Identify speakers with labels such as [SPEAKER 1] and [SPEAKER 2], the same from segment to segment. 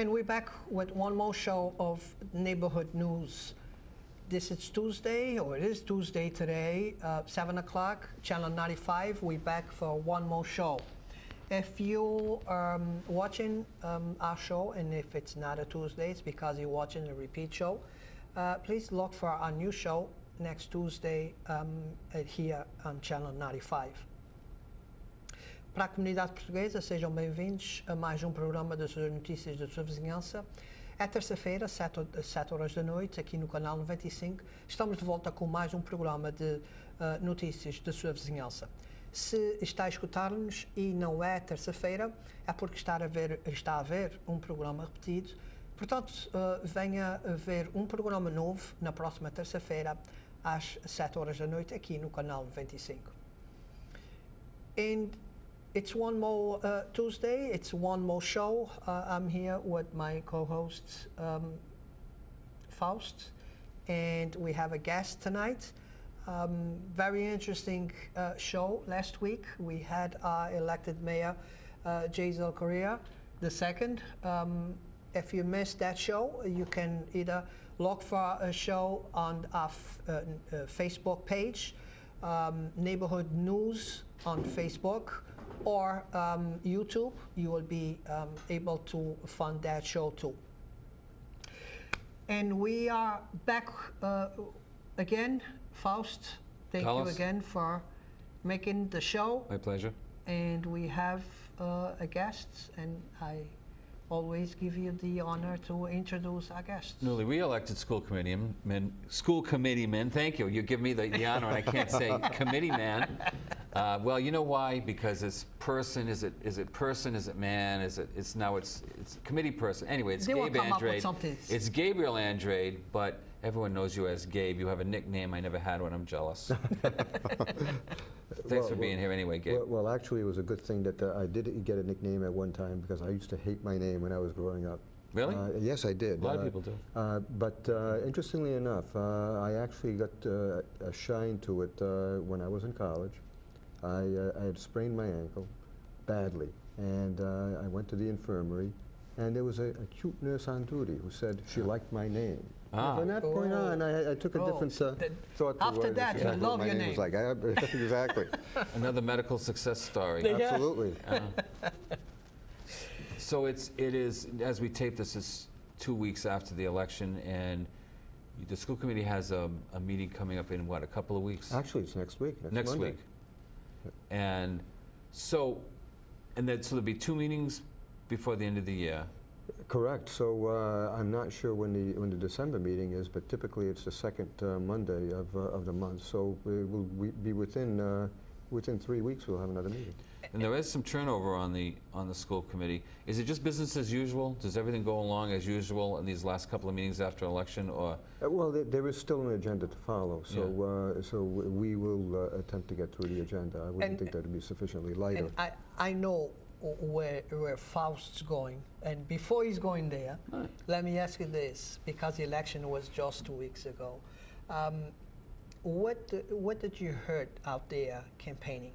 [SPEAKER 1] And we're back with one more show of Neighborhood News. This is Tuesday, or it is Tuesday today, 7 o'clock, Channel 95. We're back for one more show. If you are watching our show, and if it's not a Tuesday, it's because you're watching a repeat show, please look for our new show next Tuesday here on Channel 95. Para a comunidade portuguesa, sejam bem-vindos a mais um programa das notícias da sua vizinhança. É terça-feira, 7 horas da noite, aqui no canal 95. Estamos de volta com mais um programa de notícias da sua vizinhança. Se está a escutar-nos e não é terça-feira, é porque está a haver um programa repetido. Portanto, venha ver um programa novo na próxima terça-feira, às 7 horas da noite, aqui no canal 95. And it's one more Tuesday, it's one more show. I'm here with my co-host, Faust, and we have a guest tonight. Very interesting show. Last week we had our elected mayor, Jazel Correa II. If you missed that show, you can either look for a show on our Facebook page, Neighborhood News on Facebook, or YouTube. You will be able to find that show too. And we are back again. Faust, thank
[SPEAKER 2] Carlos,
[SPEAKER 1] you again for making the show.
[SPEAKER 2] My pleasure.
[SPEAKER 1] And we have a guest, and I always give you the honor to introduce our guests.
[SPEAKER 2] Newly re-elected school committeeman. Thank you. You give me the honor, and I can't say committeeman. Well, you know why? Because it's person. Is it person? Is it man? It's committee person. Anyway, it's Gabe Andrade. It's Gabriel Andrade, but everyone knows you as Gabe. You have a nickname I never had when I'm jealous. Thanks for being here anyway, Gabe.
[SPEAKER 3] Well, actually, it was a good thing that I did get a nickname at one time, because I used to hate my name when I was growing up.
[SPEAKER 2] Really?
[SPEAKER 3] Yes, I did.
[SPEAKER 2] A lot of people do.
[SPEAKER 3] But interestingly enough, I actually got a shine to it when I was in college. I had sprained my ankle badly, and I went to the infirmary, and there was a cute nurse on duty who said she liked my name. From that point on, I took a different thought to
[SPEAKER 1] after that, you love your name.
[SPEAKER 3] Was like. Exactly.
[SPEAKER 2] Another medical success story.
[SPEAKER 1] Yeah.
[SPEAKER 3] Absolutely.
[SPEAKER 2] So it is, as we tape this, is 2 weeks after the election, and the school committee has a meeting coming up in, what, a couple of weeks?
[SPEAKER 3] Actually, it's next week.
[SPEAKER 2] Next
[SPEAKER 3] Monday.
[SPEAKER 2] week. And so there'll be 2 meetings before the end of the year.
[SPEAKER 3] Correct. So I'm not sure when the December meeting is, but typically it's the second Monday of the month. So it will be within 3 weeks we'll have another meeting.
[SPEAKER 2] And there is some turnover on the school committee. Is it just business as usual? Does everything go along as usual in these last couple of meetings after election, or?
[SPEAKER 3] Well, there is still an agenda to follow. So so we will attempt to get through the agenda. I wouldn't think that would be sufficiently lighter.
[SPEAKER 1] And I know where Faust's going, and before he's going there, let me ask you this, because the election was just 2 weeks ago. What did you heard out there campaigning,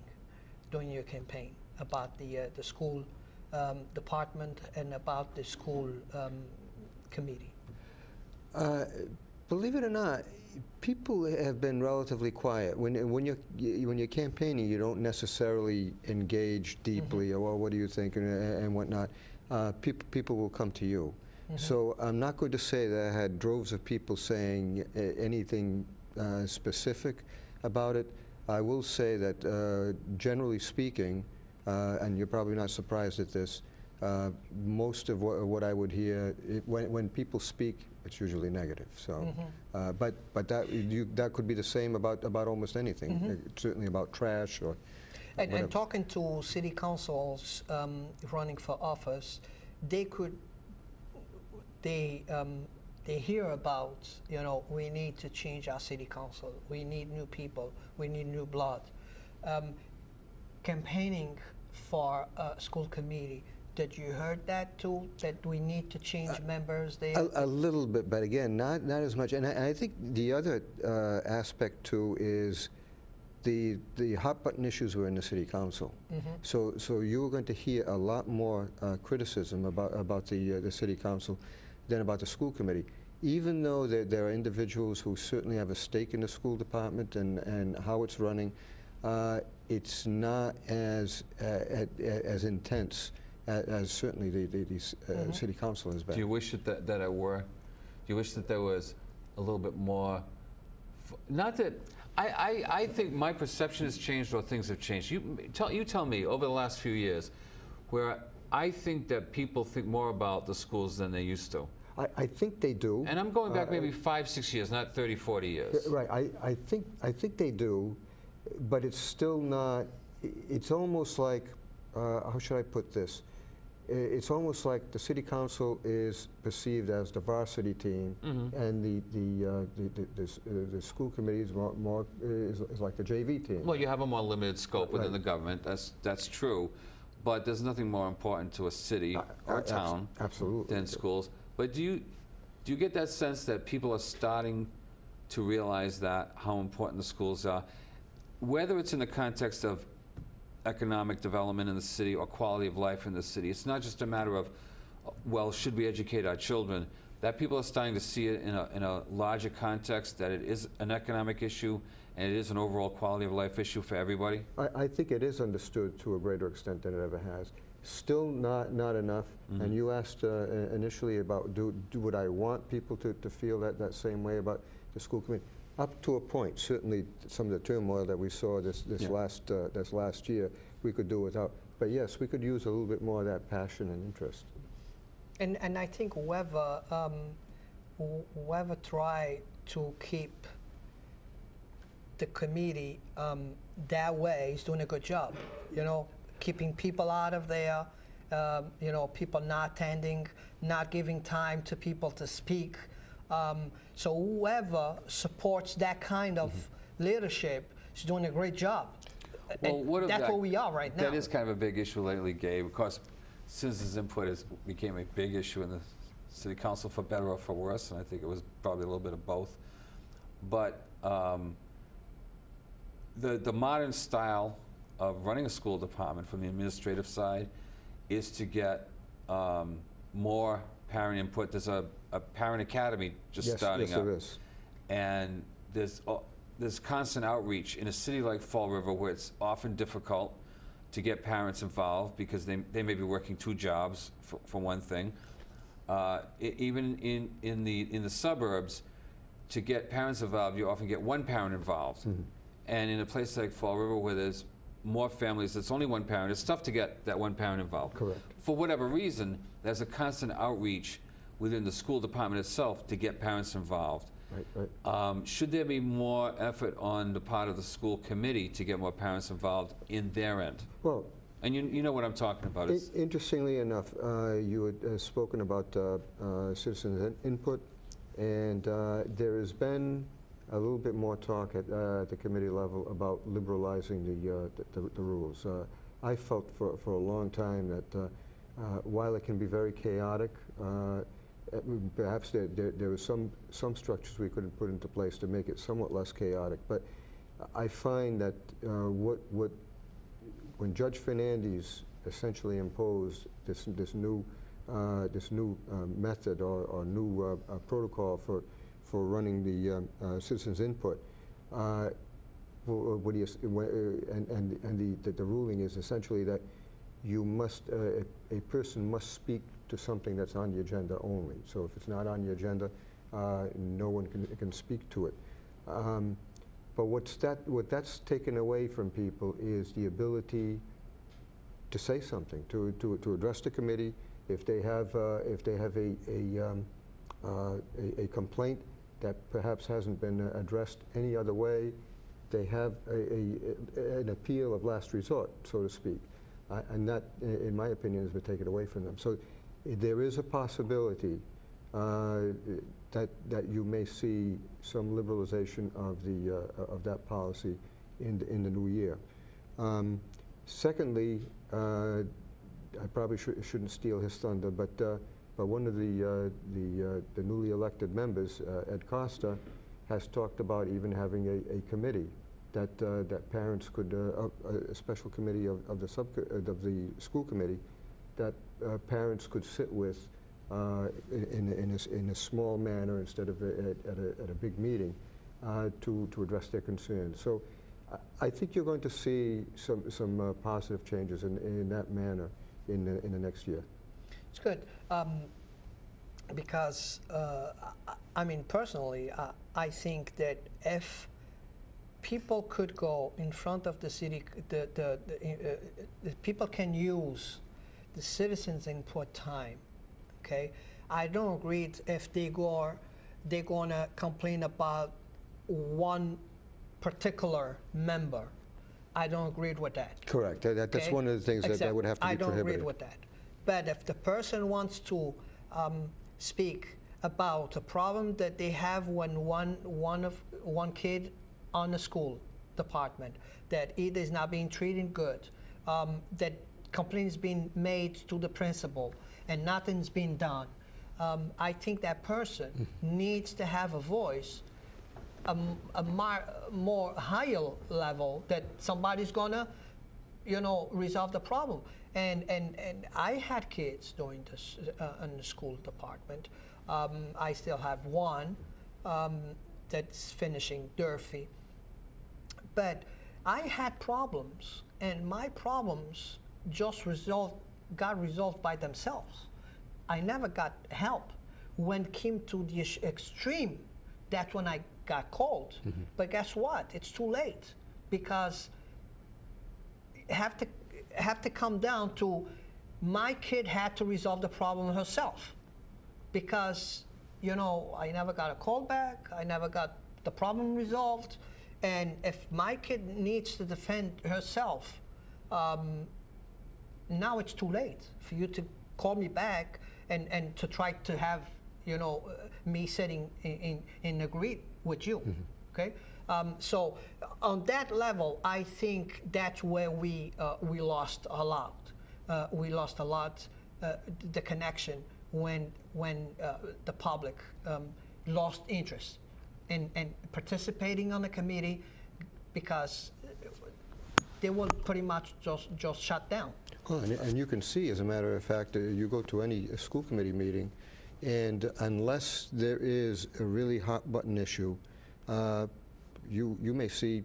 [SPEAKER 1] during your campaign, about the school department and about the school committee?
[SPEAKER 3] Believe it or not, people have been relatively quiet. When you're campaigning, you don't necessarily engage deeply. Or well, what do you think, and whatnot. People will come to you. So I'm not going to say that I had droves of people saying anything specific about it. I will say that generally speaking, and you're probably not surprised at this, most of what I would hear, when people speak, it's usually negative. So, but that could be the same about almost anything. Certainly about trash or.
[SPEAKER 1] And talking to city councils running for office, they hear about, we need to change our city council. We need new people. We need new blood. Campaigning for a school committee. Did you heard that too? That we need to change members there?
[SPEAKER 3] A little bit, but again, not as much. And I think the other aspect too is the hot button issues were in the city council. So you were going to hear a lot more criticism about the city council than about the school committee. Even though there are individuals who certainly have a stake in the school department and how it's running, it's not as intense as certainly the city council has been.
[SPEAKER 2] Do you wish that it were? Do you wish that there was a little bit more? Not that I think my perception has changed or things have changed. You tell me over the last few years, where I think that people think more about the schools than they used to.
[SPEAKER 3] I think they do.
[SPEAKER 2] And I'm going back maybe 5, 6 years, not 30, 40 years.
[SPEAKER 3] Right. I think they do, but it's still not. It's almost like how should I put this? It's almost like the city council is perceived as the varsity team, and the school committee is more is like the JV team.
[SPEAKER 2] Well, you have a more limited scope within the government. That's true, but there's nothing more important to a city or a town
[SPEAKER 3] absolutely
[SPEAKER 2] than schools. But do you get that sense that people are starting to realize that how important the schools are, whether it's in the context of economic development in the city or quality of life in the city? It's not just a matter of, well, should we educate our children? That people are starting to see it in a larger context, that it is an economic issue and it is an overall quality of life issue for everybody?
[SPEAKER 3] I think it is understood to a greater extent than it ever has. Still not enough. And you asked initially about would I want people to feel that same way about the school committee? Up to a point, certainly some of the turmoil that we saw this last year, we could do without. But yes, we could use a little bit more of that passion and interest.
[SPEAKER 1] And I think whoever try to keep the committee that way is doing a good job. You know, keeping people out of there. You know, people not attending, not giving time to people to speak. So whoever supports that kind of leadership is doing a great job.
[SPEAKER 2] Well,
[SPEAKER 1] That's where we are right now.
[SPEAKER 2] That is kind of a big issue lately, Gabe. Of course, citizens' input became a big issue in the city council, for better or for worse, and I think it was probably a little bit of both. But the modern style of running a school department from the administrative side is to get more parent input. There's a parent academy just starting up.
[SPEAKER 3] Yes, there is.
[SPEAKER 2] And there's constant outreach in a city like Fall River, where it's often difficult to get parents involved because they may be working 2 jobs for one thing. Even in the suburbs, to get parents involved, you often get 1 parent involved. And in a place like Fall River, where there's more families, it's only 1 parent, it's tough to get that 1 parent involved.
[SPEAKER 3] Correct.
[SPEAKER 2] For whatever reason, there's a constant outreach within the school department itself to get parents involved.
[SPEAKER 3] Right.
[SPEAKER 2] Should there be more effort on the part of the school committee to get more parents involved in their end?
[SPEAKER 3] Well,
[SPEAKER 2] And you know what I'm talking about.
[SPEAKER 3] interestingly enough, you had spoken about citizens' input, and there has been a little bit more talk at the committee level about liberalizing the rules. I felt for a long time that while it can be very chaotic, perhaps there were some structures we could put into place to make it somewhat less chaotic. But I find that when Judge Fernandez essentially imposed this new method or new protocol for running the citizens' input, the ruling is essentially that you must a person must speak to something that's on the agenda only. So if it's not on the agenda, no one can speak to it. But what that's taken away from people is the ability to say something, to address the committee if they have a complaint that perhaps hasn't been addressed any other way. They have an appeal of last resort, so to speak, and that, in my opinion, has been taken away from them. So there is a possibility that you may see some liberalization of that policy in the new year. Secondly, I probably shouldn't steal his thunder, but one of the newly elected members, Ed Costa, has talked about even having a committee that parents could, a special committee of the school committee, that parents could sit with in a small manner instead of at a big meeting to address their concerns. So I think you're going to see some positive changes in that manner in the next year.
[SPEAKER 1] It's good. Because, I mean, personally, I think that if people could go in front of the city, the people can use the citizens' input time, okay? I don't agree if they're gonna complain about one particular member. I don't agree with that.
[SPEAKER 3] Correct. That's
[SPEAKER 1] okay?
[SPEAKER 3] one of the things that would have to be
[SPEAKER 1] I don't
[SPEAKER 3] prohibited.
[SPEAKER 1] agree with that. But if the person wants to speak about a problem that they have when one kid on the school department that either is not being treated good, that complaints being made to the principal and nothing's being done, I think that person needs to have a voice, a more higher level that somebody's gonna, resolve the problem. And I had kids doing this in the school department. I still have one that's finishing Durfee. But I had problems, and my problems just got resolved by themselves. I never got help. When it came to the extreme, that's when I got called. But guess what? It's too late, because have to come down to my kid had to resolve the problem herself, because I never got a call back, I never got the problem resolved, and if my kid needs to defend herself, now it's too late for you to call me back and to try to have me sitting in agree with you. Okay. So on that level, I think that's where we lost a lot. We lost a lot the connection when the public lost interest in participating on the committee, because they were pretty much just shut down.
[SPEAKER 3] Well, and you can see, as a matter of fact, you go to any school committee meeting, and unless there is a really hot button issue, you may see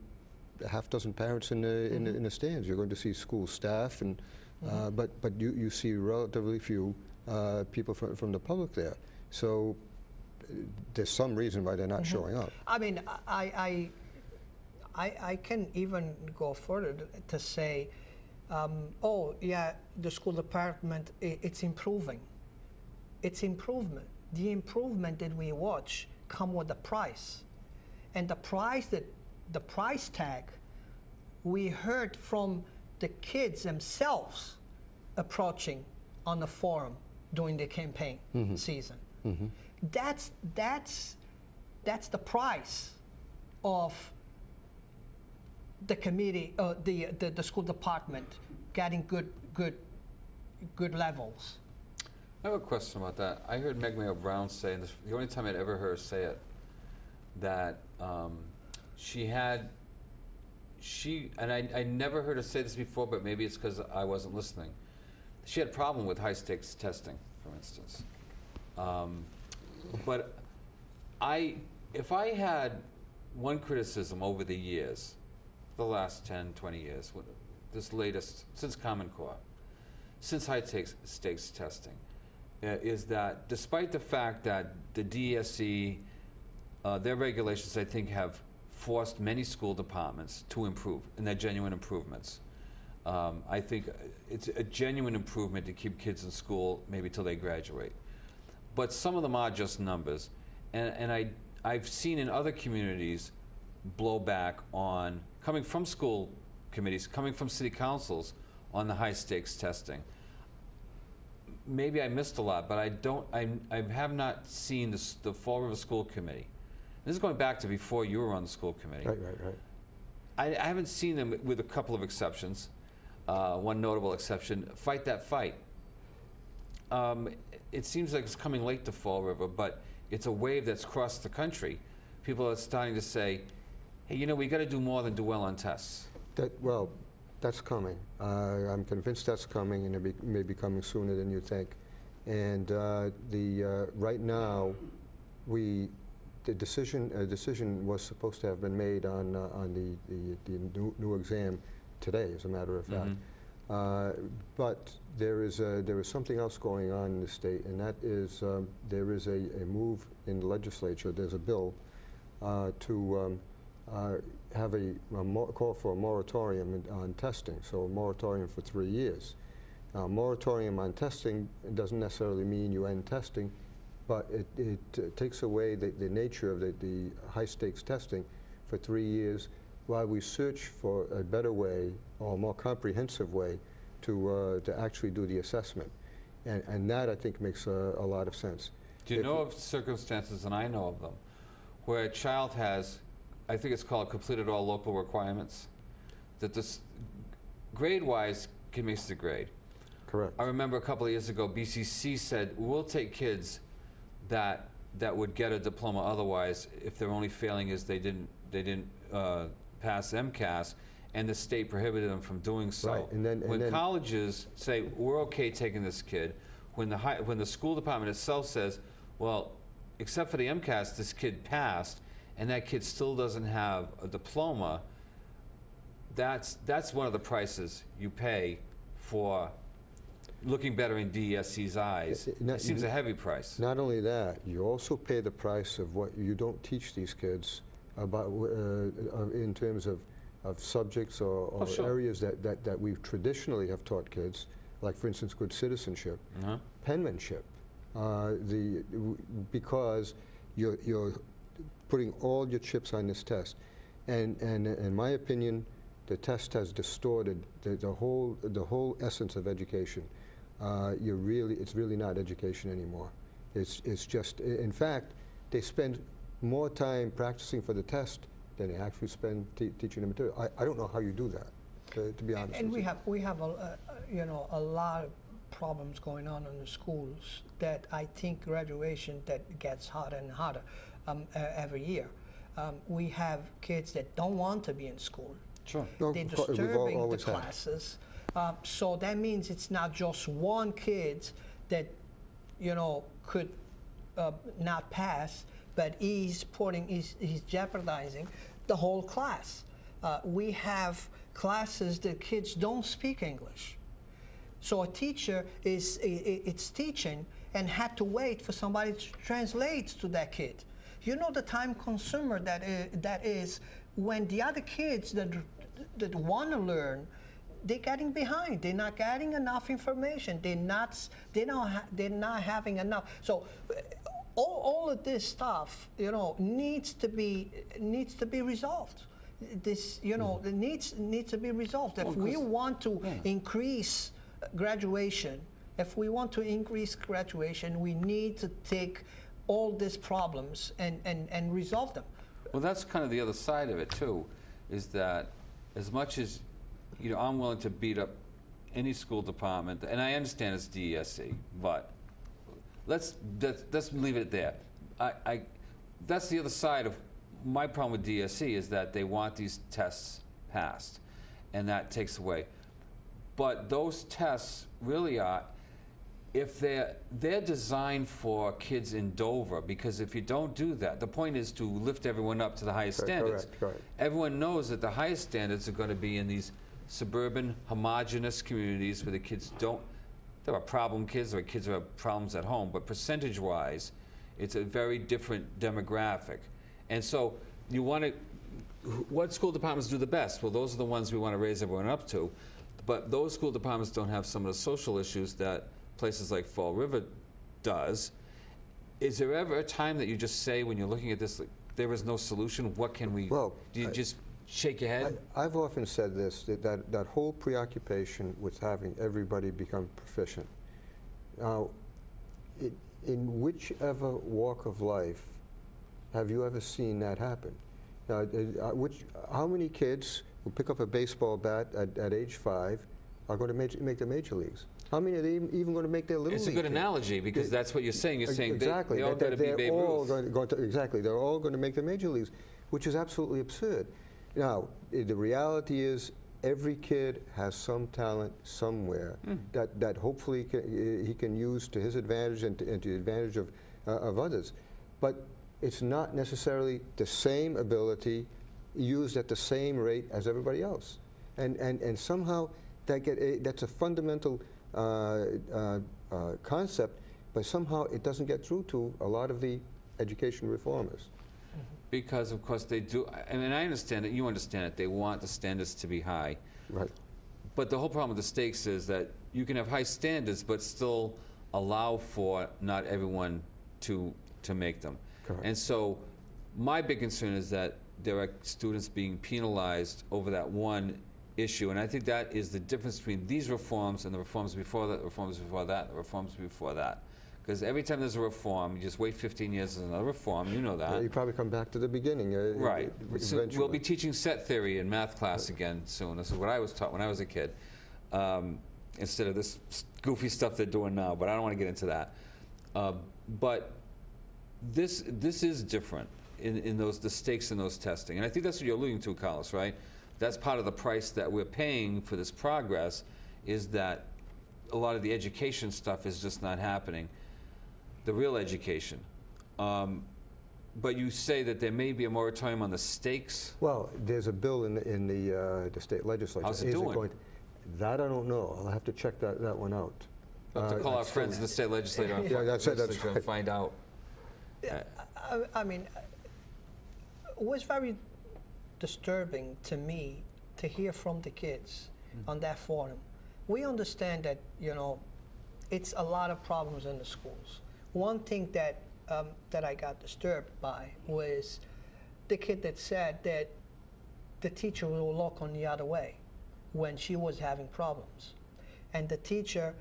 [SPEAKER 3] a half dozen parents in the stands. You're going to see school staff, and but you see relatively few people from the public there. So there's some reason why they're not showing up.
[SPEAKER 1] I mean, I can even go further to say, oh yeah, the school department, it's improving. It's improvement. The improvement that we watch come with a price. And the price tag, we heard from the kids themselves approaching on the forum during the campaign season. That's the price of the committee, the school department getting good levels.
[SPEAKER 2] I have a question about that. I heard Meg Mayo Brown say, and this, the only time I'd ever heard her say it, that and I never heard her say this before, but maybe it's because I wasn't listening. She had a problem with high stakes testing, for instance. But if I had one criticism over the years, the last 10, 20 years, this latest, since Common Core, since high stakes testing, is that despite the fact that the DSE, their regulations, I think, have forced many school departments to improve, and they're genuine improvements. I think it's a genuine improvement to keep kids in school maybe till they graduate. But some of them are just numbers. And I've seen in other communities blowback on, coming from school committees, coming from city councils, on the high stakes testing. Maybe I missed a lot, but I have not seen the Fall River School Committee. This is going back to before you were on the school committee.
[SPEAKER 3] Right.
[SPEAKER 2] I haven't seen them, with a couple of exceptions, one notable exception, fight that fight. It seems like it's coming late to Fall River, but it's a wave that's crossed the country. People are starting to say, hey, you know, we got to do more than do well on tests.
[SPEAKER 3] Well, that's coming. I'm convinced that's coming, and it may be coming sooner than you think. And right now, a decision was supposed to have been made on the new exam today, as a matter of fact. But there is something else going on in the state, and that is there is a move in the legislature. There's a bill to have a call for a moratorium on testing, so a moratorium for 3 years. Now, a moratorium on testing doesn't necessarily mean you end testing, but it takes away the nature of the high-stakes testing for 3 years while we search for a better way or a more comprehensive way to actually do the assessment. And that, I think, makes a lot of sense.
[SPEAKER 2] Do you know of circumstances, and I know of them, where a child has, I think it's called completed all local requirements, that this grade-wise can miss the grade?
[SPEAKER 3] Correct.
[SPEAKER 2] I remember a couple of years ago, BCC said, we'll take kids that would get a diploma otherwise if their only failing is they didn't pass MCAS, and the state prohibited them from doing so.
[SPEAKER 3] Right, and then
[SPEAKER 2] when colleges say, we're okay taking this kid, when the school department itself says, well, except for the MCAS, this kid passed, and that kid still doesn't have a diploma, that's one of the prices you pay for looking better in DESC's eyes. It seems a heavy price.
[SPEAKER 3] Not only that, you also pay the price of what you don't teach these kids about in terms of subjects or
[SPEAKER 2] sure.
[SPEAKER 3] areas that we traditionally have taught kids, like, for instance, good citizenship, penmanship, because you're putting all your chips on this test. And in my opinion, the test has distorted the whole essence of education. It's really not education anymore. It's just, in fact, they spend more time practicing for the test than they actually spend teaching the material. I don't know how you do that, to be honest.
[SPEAKER 1] And
[SPEAKER 3] with
[SPEAKER 1] we have a lot of problems going on in the schools that I think graduation that gets harder and harder every year. We have kids that don't want to be in school.
[SPEAKER 2] Sure.
[SPEAKER 3] No,
[SPEAKER 1] They're
[SPEAKER 3] of course, we've
[SPEAKER 1] disturbing the
[SPEAKER 3] always had.
[SPEAKER 1] classes. So that means it's not just one kid that, could not pass, but he's jeopardizing the whole class. We have classes that kids don't speak English. So a teacher it's teaching and had to wait for somebody to translate to that kid. You know the time consumer that is when the other kids that want to learn, they're getting behind. They're not getting enough information. They're not having enough. So all of this stuff, needs to be resolved. This, it needs to be resolved. If we want to increase graduation, we need to take all these problems and resolve them.
[SPEAKER 2] Well, that's kind of the other side of it too, is that as much as I'm willing to beat up any school department, and I understand it's DESC, but let's leave it there. That's the other side of my problem with DESC, is that they want these tests passed, and that takes away. But those tests really are, if they're designed for kids in Dover, because if you don't do that, the point is to lift everyone up to the highest standards.
[SPEAKER 3] Correct.
[SPEAKER 2] Everyone knows that the highest standards are going to be in these suburban, homogenous communities where the kids there are problem kids, or kids who have problems at home, but percentage-wise, it's a very different demographic. And so you want to, what school departments do the best? Well, those are the ones we want to raise everyone up to. But those school departments don't have some of the social issues that places like Fall River does. Is there ever a time that you just say, when you're looking at this, like, there is no solution? What can we?
[SPEAKER 3] Well,
[SPEAKER 2] do you just shake your head?
[SPEAKER 3] I've often said this, that whole preoccupation with having everybody become proficient. Now, in whichever walk of life have you ever seen that happen? Now, how many kids who pick up a baseball bat at age 5 are going to make the major leagues? How many are they even going to make their little league?
[SPEAKER 2] It's a good analogy, because that's what you're saying. You're saying
[SPEAKER 3] exactly.
[SPEAKER 2] they all got to be Babe Ruth.
[SPEAKER 3] Exactly. They're all going to make the major leagues. which is absolutely absurd. Now, the reality is every kid has some talent somewhere that hopefully he can use to his advantage and to the advantage of others. But it's not necessarily the same ability used at the same rate as everybody else. And somehow that's a fundamental concept, but somehow it doesn't get through to a lot of the education reformers.
[SPEAKER 2] Because, of course, they do. I mean, I understand it. You understand it. They want the standards to be high.
[SPEAKER 3] Right.
[SPEAKER 2] But the whole problem with the stakes is that you can have high standards, but still allow for not everyone to make them.
[SPEAKER 3] Correct.
[SPEAKER 2] And so my big concern is that there are students being penalized over that one issue. And I think that is the difference between these reforms and the reforms before that, the reforms before that, the reforms before that. Because every time there's a reform, you just wait 15 years, there's another reform, you know that.
[SPEAKER 3] You probably come back to the beginning.
[SPEAKER 2] Right. So
[SPEAKER 3] Eventually.
[SPEAKER 2] we'll be teaching set theory in math class again soon. This is what I was taught when I was a kid, instead of this goofy stuff they're doing now, but I don't want to get into that. But this is different in the stakes in those testing. And I think that's what you're alluding to, Carlos, right? That's part of the price that we're paying for this progress, is that a lot of the education stuff is just not happening. The real education. But you say that there may be a moratorium on the stakes?
[SPEAKER 3] Well, there's a bill in the state legislature.
[SPEAKER 2] How's it
[SPEAKER 3] Is
[SPEAKER 2] doing?
[SPEAKER 3] That I don't know. I'll have to check that one out.
[SPEAKER 2] We'll have to call our friends in the state legislature and
[SPEAKER 3] Yeah, that's right.
[SPEAKER 2] find out.
[SPEAKER 1] I mean, it was very disturbing to me to hear from the kids on that forum. We understand that, it's a lot of problems in the schools. One thing that I got disturbed by was the kid that said that the teacher will look on the other way when she was having problems. And the teacher,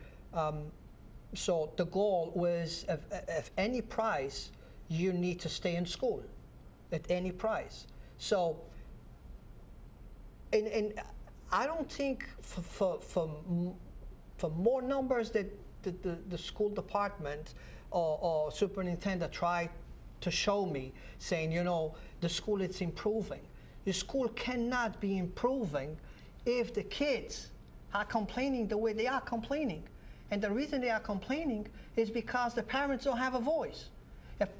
[SPEAKER 1] so the goal was, if any price, you need to stay in school at any price. So, and I don't think for more numbers that the school department or superintendent tried to show me, saying, the school is improving. The school cannot be improving if the kids are complaining the way they are complaining. And the reason they are complaining is because the parents don't have a voice.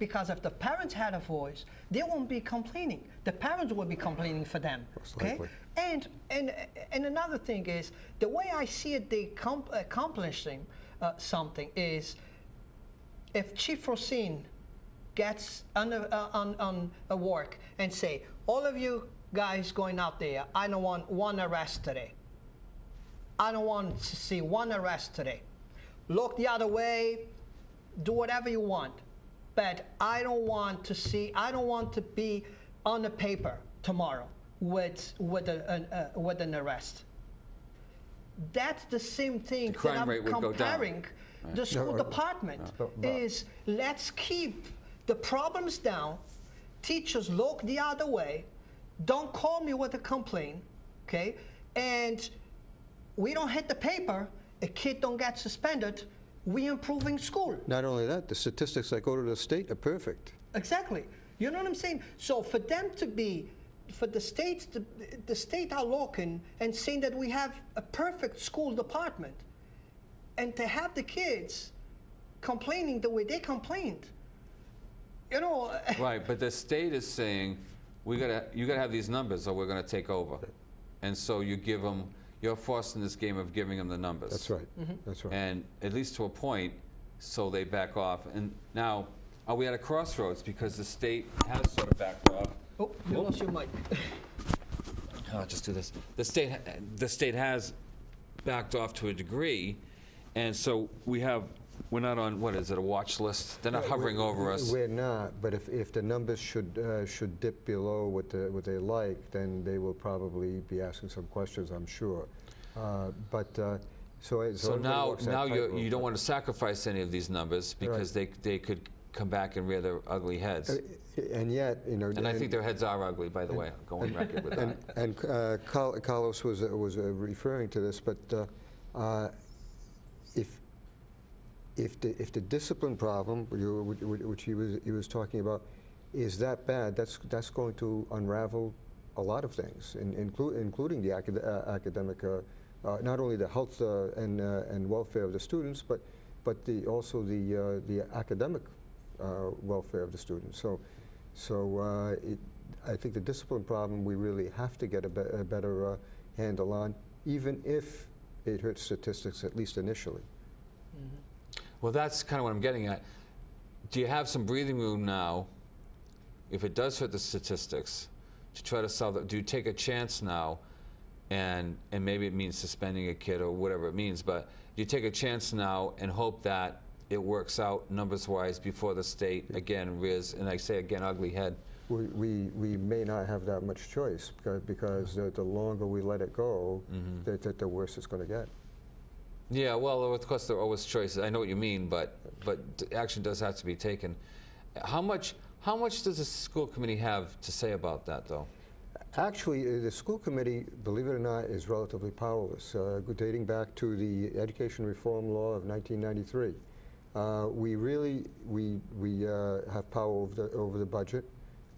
[SPEAKER 1] Because if the parents had a voice, they won't be complaining. The parents will be complaining for them. Okay? And another thing is, the way I see it, they accomplishing something is, if Chief Rosine gets on a work and say, all of you guys going out there, I don't want one arrest today. I don't want to see one arrest today. Look the other way, do whatever you want. But I don't want to be on the paper tomorrow with an arrest. That's the same thing that I'm comparing. The school department is, let's keep the problems down. Teachers look the other way. Don't call me with a complaint, okay? And we don't hit the paper. A kid don't get suspended. We improving school.
[SPEAKER 3] Not only that, the statistics that go to the state are perfect.
[SPEAKER 1] Exactly. You know what I'm saying? So for them to be, for the states, the state are looking and saying that we have a perfect school department, and to have the kids complaining the way they complained,
[SPEAKER 2] Right, but the state is saying, you gotta have these numbers or we're gonna take over. And so you're forced in this game of giving them the numbers.
[SPEAKER 3] That's right.
[SPEAKER 1] Mm-hmm.
[SPEAKER 3] That's right.
[SPEAKER 2] And at least to a point, so they back off. And now, are we at a crossroads because the state has sort of backed off?
[SPEAKER 1] Oh, you lost your mic.
[SPEAKER 2] I'll just do this. The state has backed off to a degree, and so we're not on, what is it, a watch list? They're not hovering over us.
[SPEAKER 3] We're not, but if the numbers should dip below what they like, then they will probably be asking some questions, I'm sure. So
[SPEAKER 2] now you don't want to sacrifice any of these numbers because they could come back and rear their ugly heads.
[SPEAKER 3] And yet,
[SPEAKER 2] and I think their heads are ugly, by the way. Go on record with that.
[SPEAKER 3] And Carlos was referring to this, but if the discipline problem, which he was talking about, is that bad, that's going to unravel a lot of things, including the academic, not only the health and welfare of the students, but also the academic welfare of the students. So I think the discipline problem we really have to get a better handle on, even if it hurts statistics, at least initially.
[SPEAKER 2] Well, that's kind of what I'm getting at. Do you have some breathing room now, if it does hurt the statistics, to try to solve it? Do you take a chance now, and maybe it means suspending a kid or whatever it means, but do you take a chance now and hope that it works out numbers-wise before the state, again, rears, and I say again, ugly head?
[SPEAKER 3] We may not have that much choice, because the longer we let it go, the worse it's going to get.
[SPEAKER 2] Yeah, well, of course, there are always choices. I know what you mean, but action does have to be taken. How much does the school committee have to say about that, though?
[SPEAKER 3] Actually, the school committee, believe it or not, is relatively powerless, dating back to the Education Reform Law of 1993. We have power over the budget,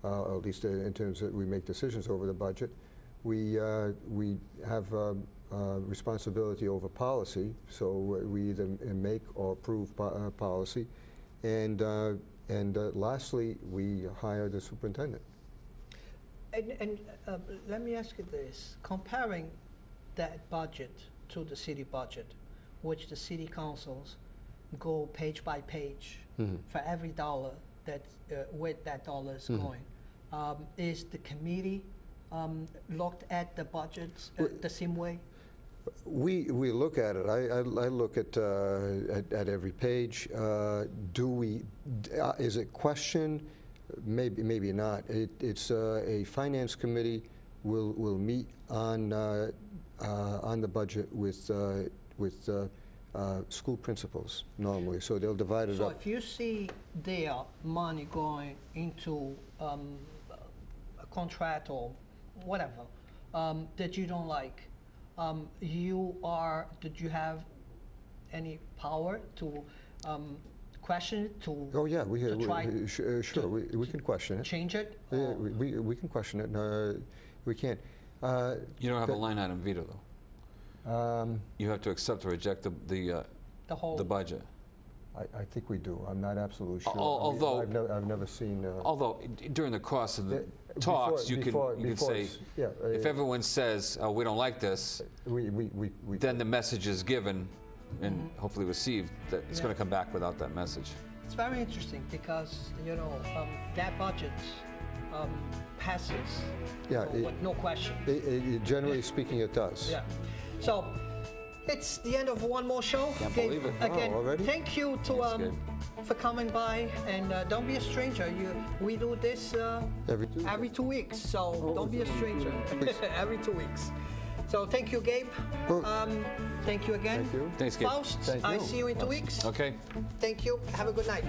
[SPEAKER 3] at least in terms that we make decisions over the budget. We have responsibility over policy, so we either make or approve policy, and lastly, we hire the superintendent.
[SPEAKER 1] And let me ask you this: comparing that budget to the city budget, which the city councils go page by page for every dollar that where that dollar is going, is the committee looked at the budgets the same way?
[SPEAKER 3] We look at it. I look at every page. Is it questioned? Maybe not. It's a finance committee will meet on the budget with school principals normally. So they'll divide it
[SPEAKER 1] So
[SPEAKER 3] up.
[SPEAKER 1] if you see their money going into a contract or whatever that you don't like, did you have any power to question it, to
[SPEAKER 3] Oh yeah, we can question it.
[SPEAKER 1] change it?
[SPEAKER 3] Yeah,
[SPEAKER 1] or-
[SPEAKER 3] we can question it. No, we can't.
[SPEAKER 2] You don't have a line item veto, though. You have to accept or reject the
[SPEAKER 1] whole
[SPEAKER 2] budget.
[SPEAKER 3] I think we do. I'm not absolutely sure.
[SPEAKER 2] Although-
[SPEAKER 3] I've never seen.
[SPEAKER 2] Although during the course of the talks, you could say, if everyone says, "Oh, we don't like this," then the message is given and hopefully received that it's going to come back without that message.
[SPEAKER 1] It's very interesting because, that budget passes with no question.
[SPEAKER 3] Generally speaking, it does.
[SPEAKER 1] Yeah. So it's the end of one more show.
[SPEAKER 2] Can't
[SPEAKER 1] Gabe,
[SPEAKER 2] believe it.
[SPEAKER 1] Again,
[SPEAKER 3] already?
[SPEAKER 1] thank you for coming by, and don't be a stranger. We do this
[SPEAKER 3] Every
[SPEAKER 1] 2 weeks, so don't be a stranger. Every 2 weeks. So thank you, Gabe. Thank you again.
[SPEAKER 3] Thank you.
[SPEAKER 2] Thanks, Gabe.
[SPEAKER 1] Faust,
[SPEAKER 3] Thank
[SPEAKER 1] I
[SPEAKER 3] you.
[SPEAKER 1] see you in 2 weeks.
[SPEAKER 2] Okay.
[SPEAKER 1] Thank you. Have a good night.